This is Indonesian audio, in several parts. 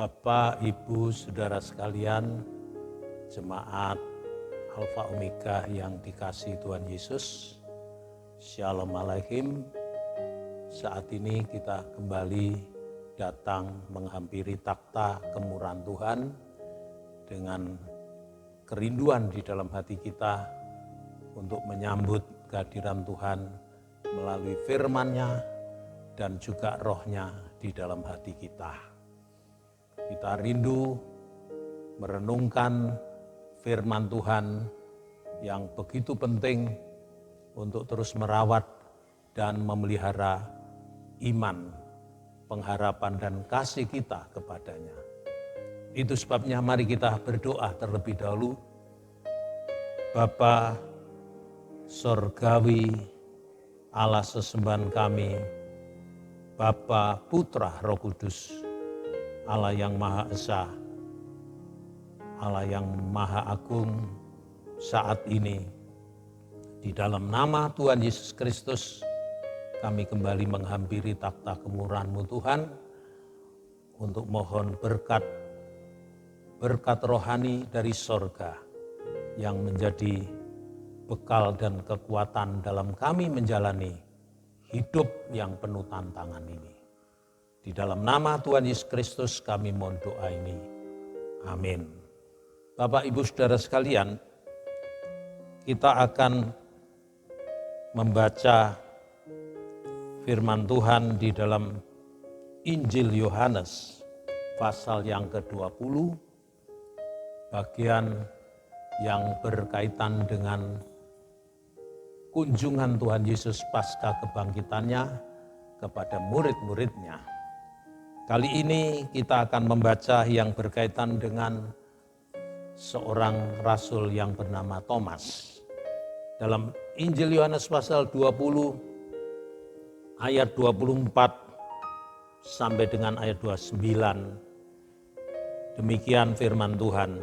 Bapak, Ibu, Saudara sekalian, Jemaat Alfa Omega yang dikasihi Tuhan Yesus, Shalom Aleichem. Saat ini kita kembali datang menghampiri takhta kemurahan Tuhan dengan kerinduan di dalam hati kita untuk menyambut kehadiran Tuhan melalui firman-Nya dan juga Roh-Nya di dalam hati kita. Kita rindu merenungkan firman Tuhan yang begitu penting untuk terus merawat dan memelihara iman, pengharapan dan kasih kita kepadanya. Itu sebabnya mari kita berdoa terlebih dahulu. Bapa Sorgawi, Allah sesembahan kami, Bapa, Putra, Roh Kudus, Allah yang Maha Esa, Allah yang Maha Agung, saat ini di dalam nama Tuhan Yesus Kristus kami kembali menghampiri takhta kemurahan-Mu Tuhan untuk mohon berkat rohani dari sorga yang menjadi bekal dan kekuatan dalam kami menjalani hidup yang penuh tantangan ini. Di dalam nama Tuhan Yesus Kristus kami mohon doa ini. Amin. Bapak, Ibu, Saudara sekalian, kita akan membaca firman Tuhan di dalam Injil Yohanes pasal yang ke-20, bagian yang berkaitan dengan kunjungan Tuhan Yesus pasca kebangkitannya kepada murid-muridnya. Kali ini kita akan membaca yang berkaitan dengan seorang rasul yang bernama Thomas. Dalam Injil Yohanes pasal 20 ayat 24 sampai dengan ayat 29. Demikian firman Tuhan.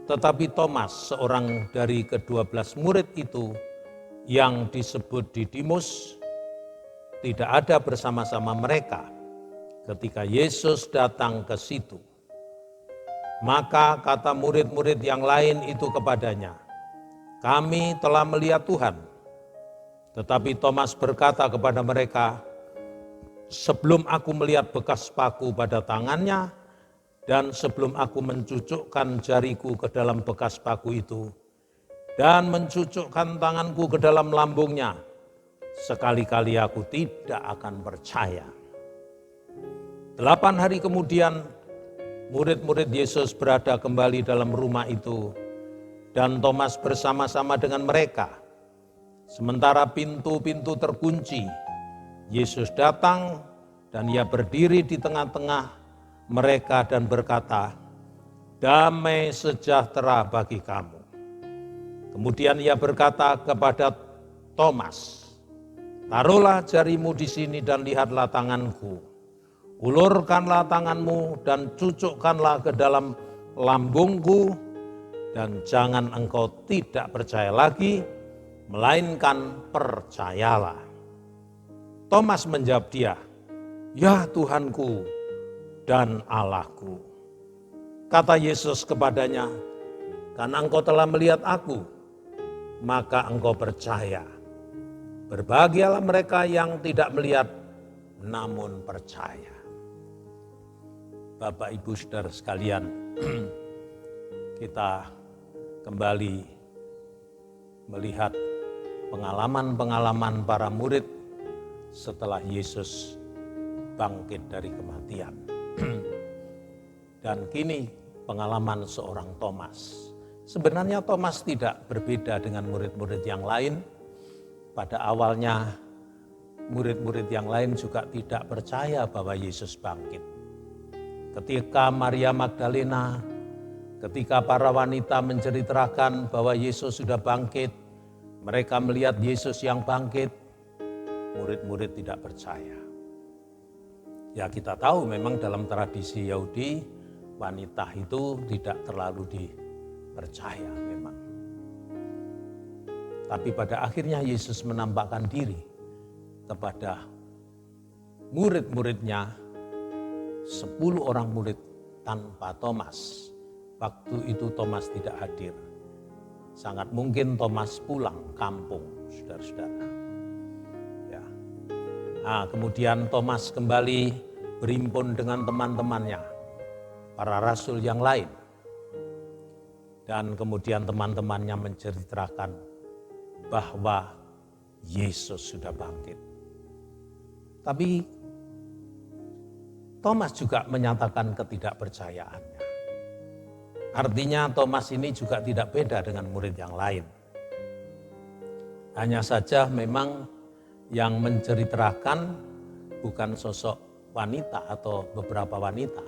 Tetapi Thomas, seorang dari ke-12 murid itu yang disebut Didimus, tidak ada bersama-sama mereka ketika Yesus datang ke situ. Maka kata murid-murid yang lain itu kepadanya, "Kami telah melihat Tuhan." Tetapi Thomas berkata kepada mereka, "Sebelum aku melihat bekas paku pada tangannya, dan sebelum aku mencucukkan jariku ke dalam bekas paku itu, dan mencucukkan tanganku ke dalam lambungnya, sekali-kali aku tidak akan percaya." 8 hari kemudian, murid-murid Yesus berada kembali dalam rumah itu, dan Thomas bersama-sama dengan mereka. Sementara pintu-pintu terkunci, Yesus datang dan Ia berdiri di tengah-tengah mereka dan berkata, "Damai sejahtera bagi kamu." Kemudian Ia berkata kepada Thomas, "Taruhlah jarimu di sini dan lihatlah tanganku. Ulurkanlah tanganmu dan cucukkanlah ke dalam lambungku, dan jangan engkau tidak percaya lagi, melainkan percayalah." Thomas menjawab dia, "Ya Tuhanku dan Allahku." Kata Yesus kepadanya, "Karena engkau telah melihat aku, maka engkau percaya. Berbahagialah mereka yang tidak melihat, namun percaya." Bapak, Ibu, Saudara sekalian, kita kembali melihat pengalaman-pengalaman para murid setelah Yesus bangkit dari kematian. Dan kini pengalaman seorang Thomas. Sebenarnya Thomas tidak berbeda dengan murid-murid yang lain. Pada awalnya murid-murid yang lain juga tidak percaya bahwa Yesus bangkit. Ketika Maria Magdalena, ketika para wanita menceritakan bahwa Yesus sudah bangkit, mereka melihat Yesus yang bangkit, murid-murid tidak percaya. Ya, kita tahu memang dalam tradisi Yahudi, wanita itu tidak terlalu dipercaya memang. Tapi pada akhirnya Yesus menampakkan diri kepada murid-muridnya 10 orang murid tanpa Thomas. Waktu itu Thomas tidak hadir. Sangat mungkin Thomas pulang kampung, saudara-saudara. Ya. Nah, kemudian Thomas kembali berhimpun dengan teman-temannya, para rasul yang lain. Dan kemudian teman-temannya menceritakan bahwa Yesus sudah bangkit. Tapi Thomas juga menyatakan ketidakpercayaannya. Artinya Thomas ini juga tidak beda dengan murid yang lain. Hanya saja memang yang menceritakan bukan sosok wanita atau beberapa wanita,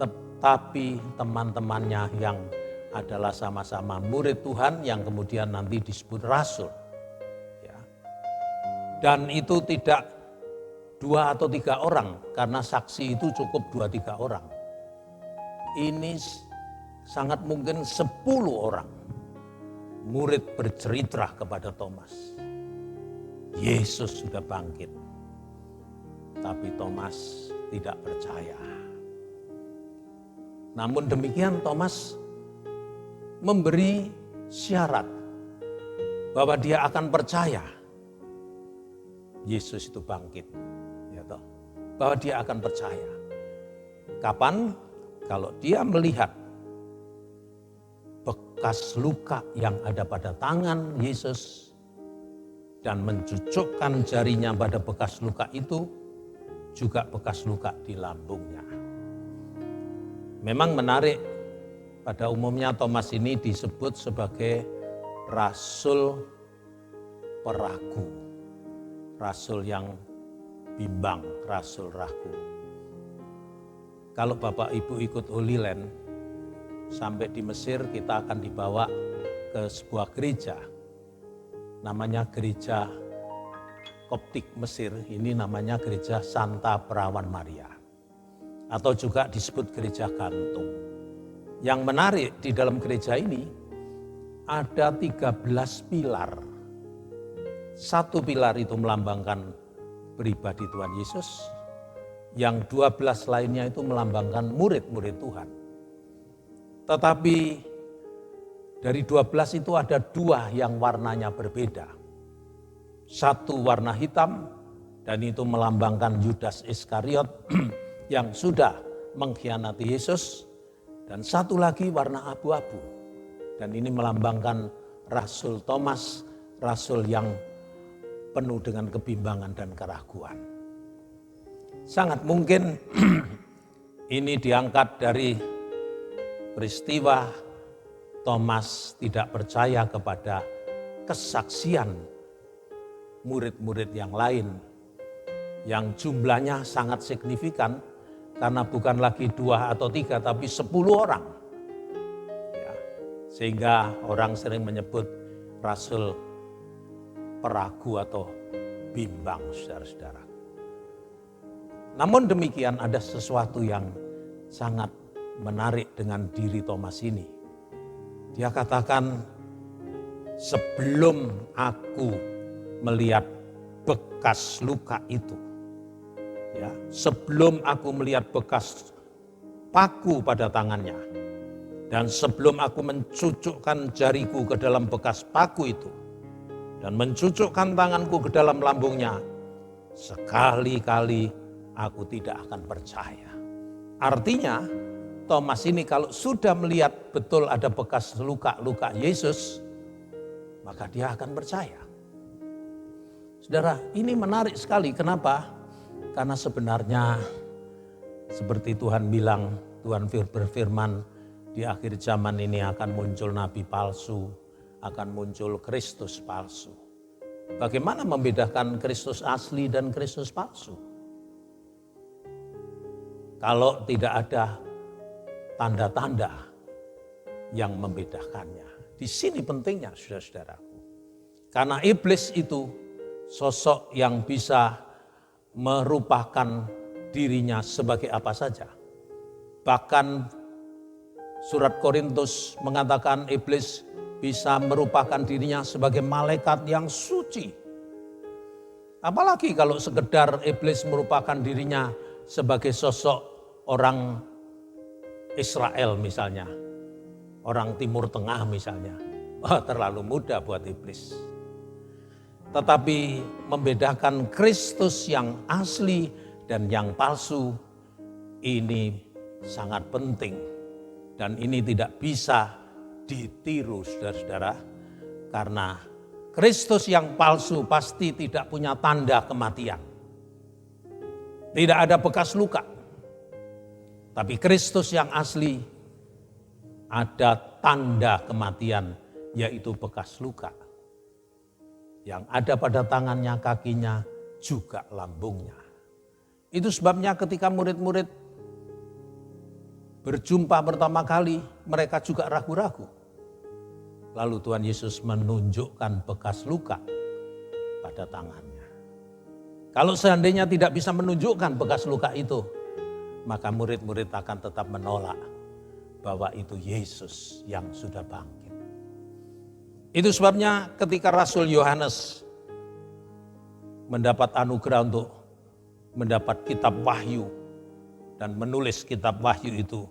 tetapi teman-temannya yang adalah sama-sama murid Tuhan yang kemudian nanti disebut rasul. Ya. Dan itu tidak 2 atau 3 orang, karena saksi itu cukup 2-3 orang. Ini sangat mungkin 10 orang murid bercerita kepada Thomas. Yesus sudah bangkit. Tapi Thomas tidak percaya. Namun demikian Thomas memberi syarat bahwa dia akan percaya Yesus itu bangkit. Ya toh? Bahwa dia akan percaya. Kapan? Kalau dia melihat bekas luka yang ada pada tangan Yesus dan mencucukkan jarinya pada bekas luka itu, juga bekas luka di lambungnya. Memang menarik, pada umumnya Thomas ini disebut sebagai rasul peragu, rasul yang bimbang, rasul ragu. Kalau Bapak Ibu ikut Holy Land, sampai di Mesir kita akan dibawa ke sebuah gereja, namanya gereja Koptik Mesir, ini namanya gereja Santa Perawan Maria, atau juga disebut gereja gantung. Yang menarik di dalam gereja ini ada 13 pilar. Satu pilar itu melambangkan pribadi Tuhan Yesus, yang 12 lainnya itu melambangkan murid-murid Tuhan. Tetapi dari 12 itu ada 2 yang warnanya berbeda. Satu warna hitam dan itu melambangkan Yudas Iskariot yang sudah mengkhianati Yesus. Dan satu lagi warna abu-abu. Dan ini melambangkan Rasul Thomas, rasul yang penuh dengan kebimbangan dan keraguan. Sangat mungkin ini diangkat dari peristiwa Thomas tidak percaya kepada kesaksian murid-murid yang lain yang jumlahnya sangat signifikan karena bukan lagi 2 atau 3 tapi 10 orang. Ya, sehingga orang sering menyebut rasul peragu atau bimbang, saudara-saudara. Namun demikian ada sesuatu yang sangat menarik dengan diri Thomas ini. Dia katakan, sebelum aku melihat bekas luka itu, ya, sebelum aku melihat bekas paku pada tangannya, dan sebelum aku mencucukkan jariku ke dalam bekas paku itu, dan mencucukkan tanganku ke dalam lambungnya, sekali-kali aku tidak akan percaya. Artinya, Thomas ini kalau sudah melihat betul ada bekas luka-luka Yesus, maka dia akan percaya. Saudara, ini menarik sekali. Kenapa? Karena sebenarnya seperti Tuhan bilang, Tuhan berfirman, di akhir zaman ini akan muncul nabi palsu, akan muncul Kristus palsu. Bagaimana membedakan Kristus asli dan Kristus palsu? Kalau tidak ada tanda-tanda yang membedakannya. Di sini pentingnya, saudara-saudaraku. Karena iblis itu sosok yang bisa merupakan dirinya sebagai apa saja. Bahkan surat Korintus mengatakan iblis bisa merupakan dirinya sebagai malaikat yang suci. Apalagi kalau sekedar iblis merupakan dirinya sebagai sosok orang Israel misalnya, orang Timur Tengah misalnya. Wah, terlalu mudah buat iblis. Tetapi membedakan Kristus yang asli dan yang palsu ini sangat penting. Dan ini tidak bisa ditiru saudara-saudara. Karena Kristus yang palsu pasti tidak punya tanda kematian. Tidak ada bekas luka. Tapi Kristus yang asli ada tanda kematian, yaitu bekas luka. Yang ada pada tangannya, kakinya, juga lambungnya. Itu sebabnya ketika murid-murid berjumpa pertama kali, mereka juga ragu-ragu. Lalu Tuhan Yesus menunjukkan bekas luka pada tangannya. Kalau seandainya tidak bisa menunjukkan bekas luka itu, maka murid-murid akan tetap menolak bahwa itu Yesus yang sudah bangkit. Itu sebabnya ketika Rasul Yohanes mendapat anugerah untuk mendapat kitab wahyu dan menulis kitab wahyu itu,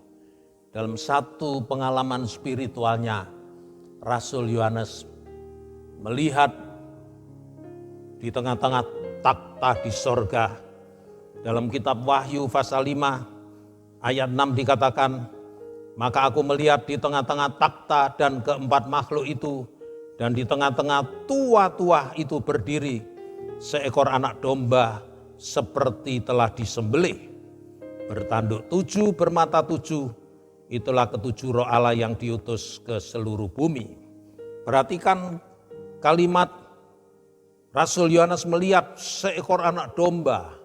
dalam satu pengalaman spiritualnya, Rasul Yohanes melihat di tengah-tengah takhta di sorga. Dalam kitab Wahyu pasal 5 ayat 6 dikatakan, maka aku melihat di tengah-tengah takhta dan keempat makhluk itu, dan di tengah-tengah tua-tua itu berdiri seekor anak domba seperti telah disembelih, bertanduk 7, bermata 7, itulah ketujuh roh Allah yang diutus ke seluruh bumi. Perhatikan kalimat Rasul Yohanes melihat seekor anak domba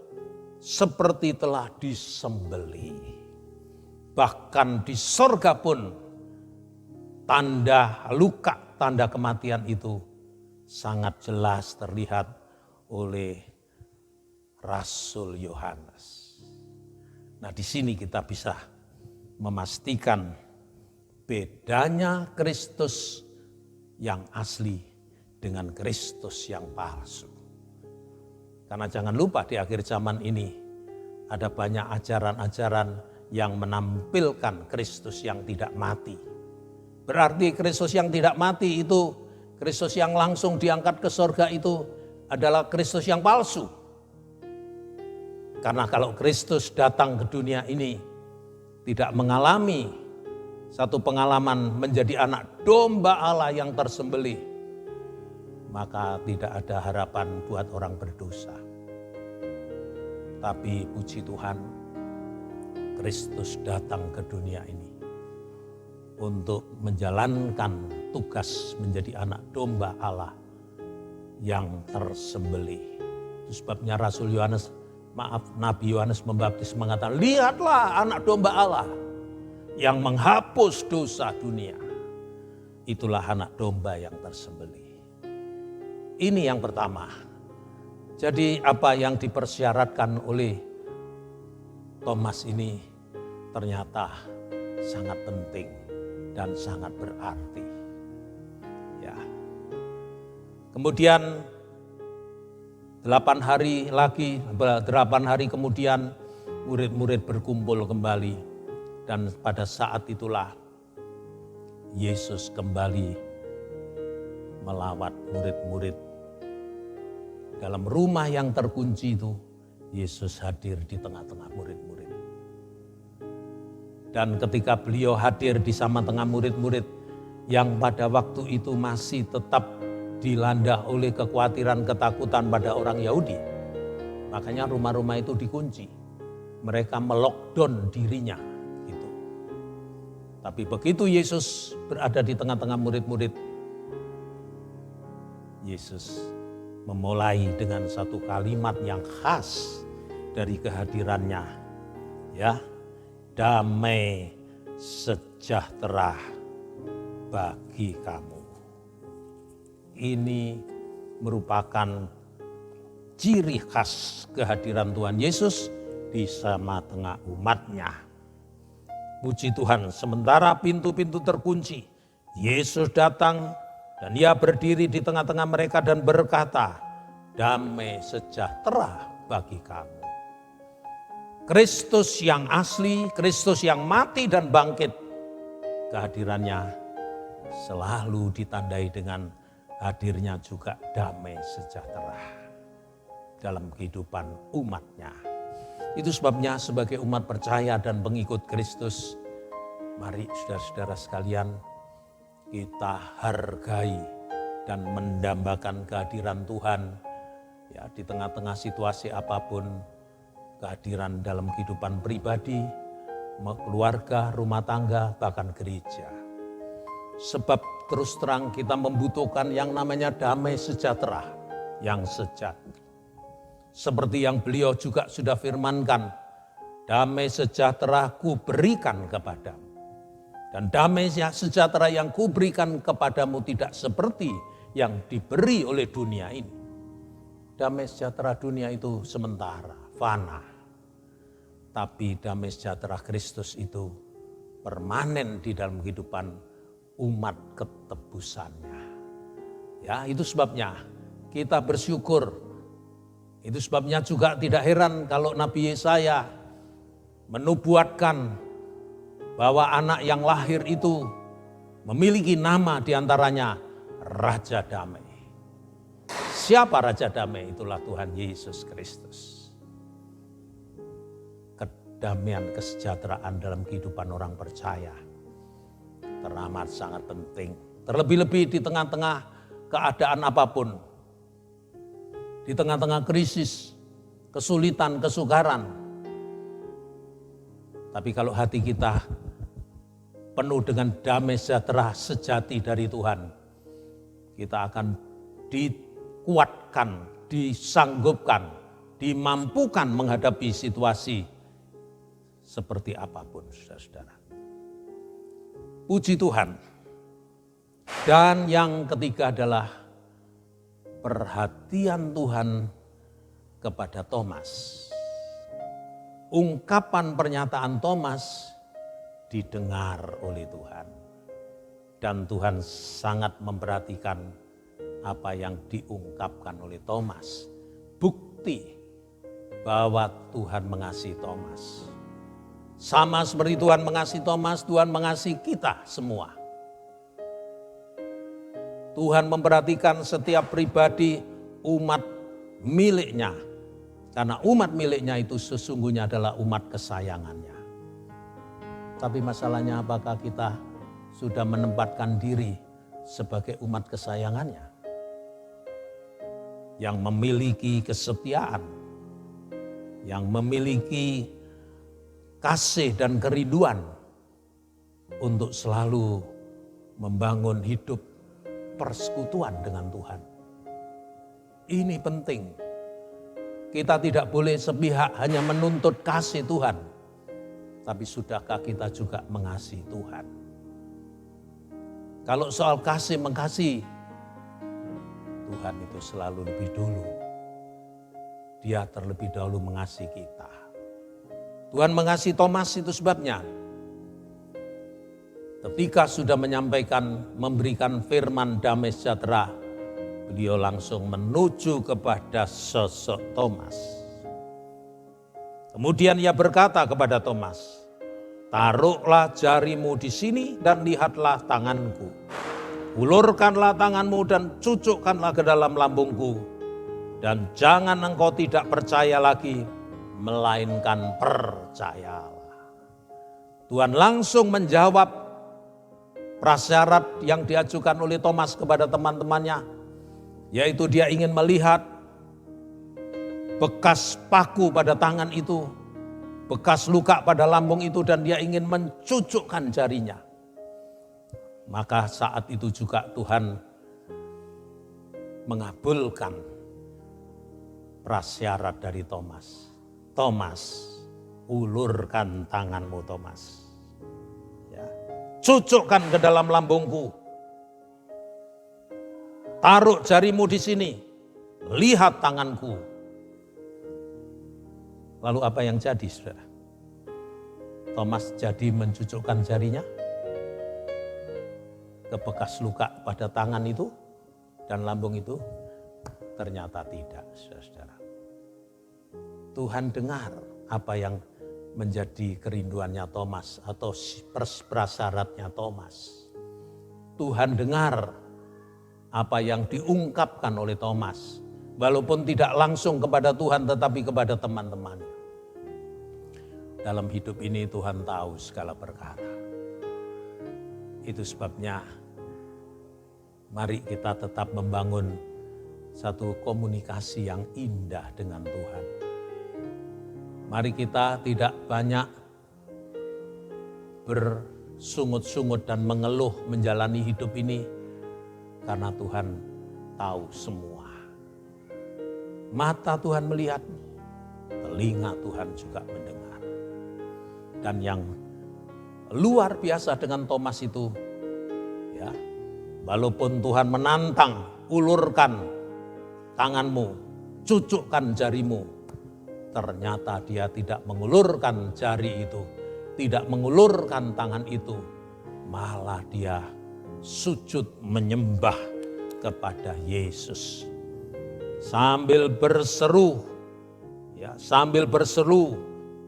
seperti telah disembelih. Bahkan di sorga pun tanda luka, tanda kematian itu sangat jelas terlihat oleh Rasul Yohanes. Nah, di sini kita bisa memastikan bedanya Kristus yang asli dengan Kristus yang palsu. Karena jangan lupa di akhir zaman ini ada banyak ajaran-ajaran yang menampilkan Kristus yang tidak mati. Berarti Kristus yang tidak mati itu, Kristus yang langsung diangkat ke sorga itu adalah Kristus yang palsu. Karena kalau Kristus datang ke dunia ini tidak mengalami satu pengalaman menjadi anak domba Allah yang tersembelih, maka tidak ada harapan buat orang berdosa. Tapi puji Tuhan, Kristus datang ke dunia ini untuk menjalankan tugas menjadi anak domba Allah yang tersembelih. Itu sebabnya Nabi Yohanes Pembaptis mengatakan, lihatlah anak domba Allah yang menghapus dosa dunia. Itulah anak domba yang tersembelih. Ini yang pertama. Jadi apa yang dipersyaratkan oleh Thomas ini ternyata sangat penting dan sangat berarti. Ya. Kemudian 8 hari kemudian murid-murid berkumpul kembali, dan pada saat itulah Yesus kembali melawat murid-murid. Dalam rumah yang terkunci itu, Yesus hadir di tengah-tengah murid-murid. Dan ketika beliau hadir di sama-tengah murid-murid yang pada waktu itu masih tetap dilanda oleh kekhawatiran, ketakutan pada orang Yahudi, makanya rumah-rumah itu dikunci. Mereka melockdown dirinya. Gitu. Tapi begitu Yesus berada di tengah-tengah murid-murid, Yesus memulai dengan satu kalimat yang khas dari kehadirannya, ya, damai sejahtera bagi kamu. Ini merupakan ciri khas kehadiran Tuhan Yesus di tengah umatnya. Puji Tuhan, sementara pintu-pintu terkunci, Yesus datang dan ia berdiri di tengah-tengah mereka dan berkata, damai sejahtera bagi kamu. Kristus yang asli, Kristus yang mati dan bangkit, kehadirannya selalu ditandai dengan hadirnya juga damai sejahtera dalam kehidupan umatnya. Itu sebabnya sebagai umat percaya dan pengikut Kristus, mari saudara-saudara sekalian, kita hargai dan mendambakan kehadiran Tuhan ya di tengah-tengah situasi apapun, kehadiran dalam kehidupan pribadi, keluarga, rumah tangga, bahkan gereja. Sebab terus terang kita membutuhkan yang namanya damai sejahtera yang sejati. Seperti yang beliau juga sudah firmankan, damai sejahtera ku berikan kepadamu. Dan damai sejahtera yang ku berikan kepadamu tidak seperti yang diberi oleh dunia ini. Damai sejahtera dunia itu sementara, fana. Tapi damai sejahtera Kristus itu permanen di dalam kehidupan umat ketebusannya. Ya, itu sebabnya kita bersyukur. Itu sebabnya juga tidak heran kalau Nabi Yesaya menubuatkan bahwa anak yang lahir itu memiliki nama diantaranya Raja Damai. Siapa Raja Damai? Itulah Tuhan Yesus Kristus. Kedamaian, kesejahteraan dalam kehidupan orang percaya teramat sangat penting. Terlebih-lebih di tengah-tengah keadaan apapun. Di tengah-tengah krisis, kesulitan, kesukaran. Tapi kalau hati kita penuh dengan damai sejahtera sejati dari Tuhan, kita akan dikuatkan, disanggupkan, dimampukan menghadapi situasi seperti apapun, saudara-saudara. Puji Tuhan. Dan yang ketiga adalah perhatian Tuhan kepada Thomas. Ungkapan pernyataan Thomas didengar oleh Tuhan. Dan Tuhan sangat memperhatikan apa yang diungkapkan oleh Thomas. Bukti bahwa Tuhan mengasihi Thomas. Sama seperti Tuhan mengasihi Thomas, Tuhan mengasihi kita semua. Tuhan memperhatikan setiap pribadi umat miliknya. Karena umat miliknya itu sesungguhnya adalah umat kesayangannya. Tapi masalahnya apakah kita sudah menempatkan diri sebagai umat kesayangannya? Yang memiliki kesetiaan, yang memiliki kasih dan kerinduan untuk selalu membangun hidup persekutuan dengan Tuhan. Ini penting. Kita tidak boleh sepihak hanya menuntut kasih Tuhan. Tapi sudahkah kita juga mengasihi Tuhan? Kalau soal kasih mengasihi, Tuhan itu selalu lebih dulu. Dia terlebih dahulu mengasihi kita. Tuhan mengasihi Thomas itu sebabnya. Ketika sudah menyampaikan, memberikan firman damai sejahtera, beliau langsung menuju kepada sosok Thomas. Kemudian ia berkata kepada Thomas, taruhlah jarimu di sini dan lihatlah tanganku. Ulurkanlah tanganmu dan cucukkanlah ke dalam lambungku. Dan jangan engkau tidak percaya lagi, melainkan percayalah. Tuhan langsung menjawab prasyarat yang diajukan oleh Thomas kepada teman-temannya, yaitu dia ingin melihat bekas paku pada tangan itu, bekas luka pada lambung itu, dan dia ingin mencucukkan jarinya. Maka saat itu juga Tuhan mengabulkan prasyarat dari Thomas. Thomas, ulurkan tanganmu Thomas. Cucukkan ke dalam lambungku. Taruh jarimu di sini. Lihat tanganku. Lalu apa yang jadi, saudara? Thomas jadi mencucukkan jarinya ke bekas luka pada tangan itu dan lambung itu? Ternyata tidak, saudara. Tuhan dengar apa yang menjadi kerinduannya Thomas atau prasyaratnya Thomas. Tuhan dengar apa yang diungkapkan oleh Thomas, walaupun tidak langsung kepada Tuhan tetapi kepada teman-temannya. Dalam hidup ini Tuhan tahu segala perkara. Itu sebabnya mari kita tetap membangun satu komunikasi yang indah dengan Tuhan. Mari kita tidak banyak bersungut-sungut dan mengeluh menjalani hidup ini, karena Tuhan tahu semua. Mata Tuhan melihat, telinga Tuhan juga mendengar. Dan yang luar biasa dengan Thomas itu, ya, walaupun Tuhan menantang, ulurkan tanganmu, cucukkan jarimu, ternyata dia tidak mengulurkan jari itu, tidak mengulurkan tangan itu, malah dia sujud menyembah kepada Yesus. Sambil berseru,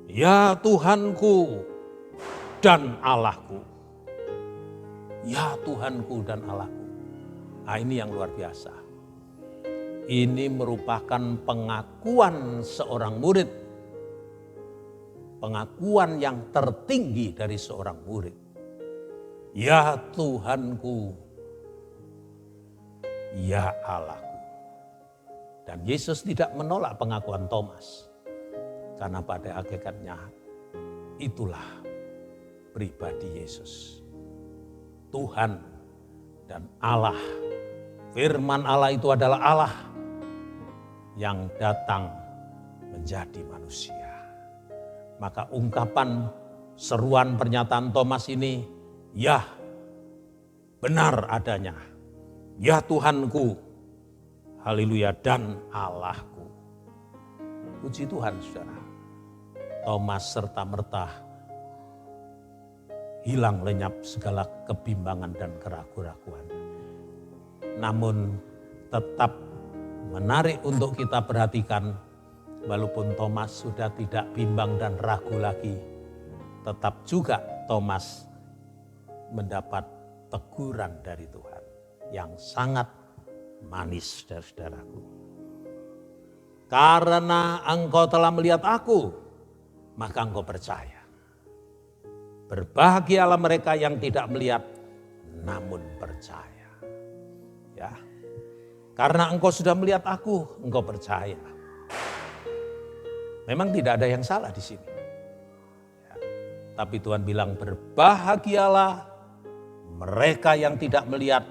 ya Tuhanku dan Allahku. Ya Tuhanku dan Allahku. Nah, ini yang luar biasa. Ini merupakan pengakuan seorang murid. Pengakuan yang tertinggi dari seorang murid. Ya Tuhanku, ya Allahku. Dan Yesus tidak menolak pengakuan Thomas. Karena pada hakikatnya itulah pribadi Yesus. Tuhan dan Allah. Firman Allah itu adalah Allah yang datang menjadi manusia. Maka ungkapan seruan pernyataan Thomas ini, ya benar adanya. Ya Tuhanku, haleluya, dan Allahku. Puji Tuhan saudara. Thomas serta-merta hilang lenyap segala kebimbangan dan keraguan-keraguan. Namun tetap menarik untuk kita perhatikan, walaupun Thomas sudah tidak bimbang dan ragu lagi, tetap juga Thomas mendapat teguran dari Tuhan yang sangat manis, saudara-saudaraku. Karena engkau telah melihat aku, maka engkau percaya. Berbahagialah mereka yang tidak melihat, namun percaya. Ya, karena engkau sudah melihat aku, engkau percaya. Memang tidak ada yang salah di sini. Ya, tapi Tuhan bilang berbahagialah mereka yang tidak melihat,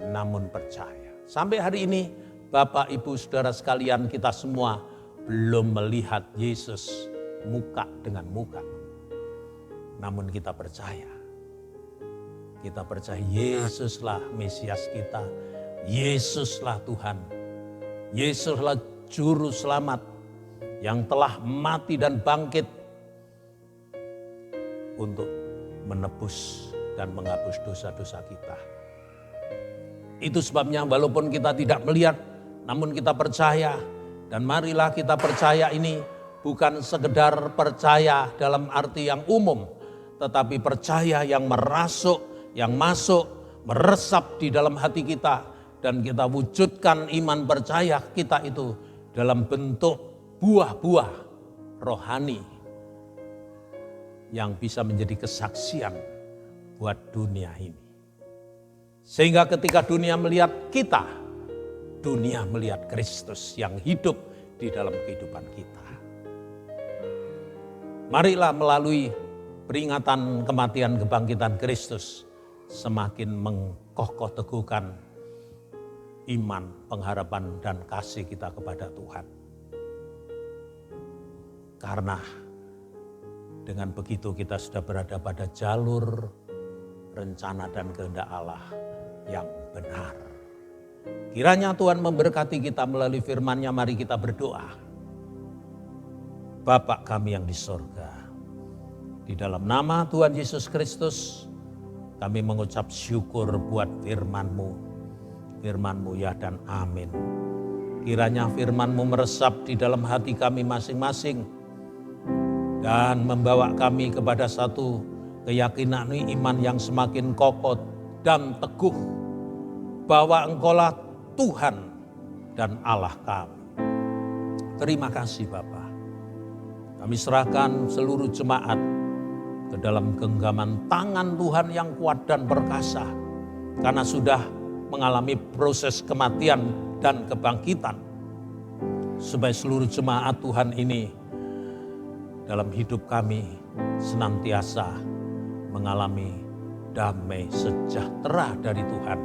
namun percaya. Sampai hari ini, Bapak, Ibu, Saudara sekalian, kita semua belum melihat Yesus muka dengan muka. Namun kita percaya. Kita percaya Yesuslah Mesias kita. Yesuslah Tuhan. Yesuslah Juru Selamat yang telah mati dan bangkit untuk menebus dan menghapus dosa-dosa kita. Itu sebabnya walaupun kita tidak melihat, namun kita percaya. Dan marilah kita percaya ini bukan sekedar percaya dalam arti yang umum, tetapi percaya yang merasuk, yang masuk, meresap di dalam hati kita. Dan kita wujudkan iman percaya kita itu dalam bentuk buah-buah rohani yang bisa menjadi kesaksian buat dunia ini. Sehingga ketika dunia melihat kita, dunia melihat Kristus yang hidup di dalam kehidupan kita. Marilah melalui peringatan kematian kebangkitan Kristus semakin mengkokoh teguhkan iman, pengharapan, dan kasih kita kepada Tuhan. Karena dengan begitu kita sudah berada pada jalur rencana dan kehendak Allah yang benar. Kiranya Tuhan memberkati kita melalui firman-Nya. Mari kita berdoa. Bapa kami yang di sorga, di dalam nama Tuhan Yesus Kristus, kami mengucap syukur buat firman-Mu. Firman-Mu ya dan amin. Kiranya firman-Mu meresap di dalam hati kami masing-masing. dan membawa kami kepada satu keyakinan iman yang semakin kokoh dan teguh bahwa Engkaulah Tuhan dan Allah kami. Terima kasih Bapa. Kami serahkan seluruh jemaat ke dalam genggaman tangan Tuhan yang kuat dan perkasa, karena sudah mengalami proses kematian dan kebangkitan, supaya seluruh jemaat Tuhan ini dalam hidup kami senantiasa mengalami damai sejahtera dari Tuhan.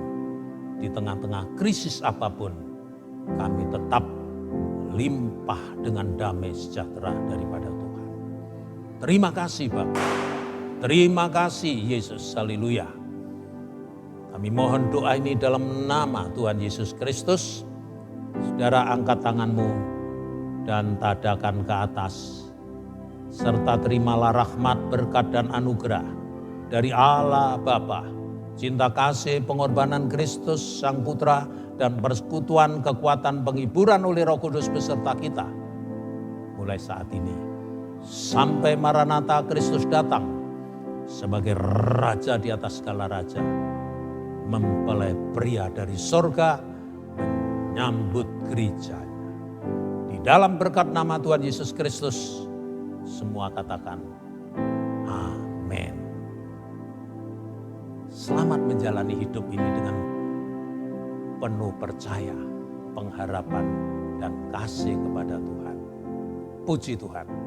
Di tengah-tengah krisis apapun, kami tetap limpah dengan damai sejahtera daripada Tuhan. Terima kasih Bapa. Terima kasih Yesus. Haleluya. Kami mohon doa ini dalam nama Tuhan Yesus Kristus. Saudara, angkat tanganmu dan tadakan ke atas. Serta terimalah rahmat, berkat, dan anugerah dari Allah Bapa, cinta kasih pengorbanan Kristus Sang Putra, dan persekutuan kekuatan penghiburan oleh Roh Kudus beserta kita. Mulai saat ini sampai Maranatha Kristus datang sebagai Raja di atas segala raja, mempelai pria dari sorga menyambut gerejanya. Di dalam berkat nama Tuhan Yesus Kristus, semua katakan amin. Selamat menjalani hidup ini dengan penuh percaya, pengharapan, dan kasih kepada Tuhan. Puji Tuhan.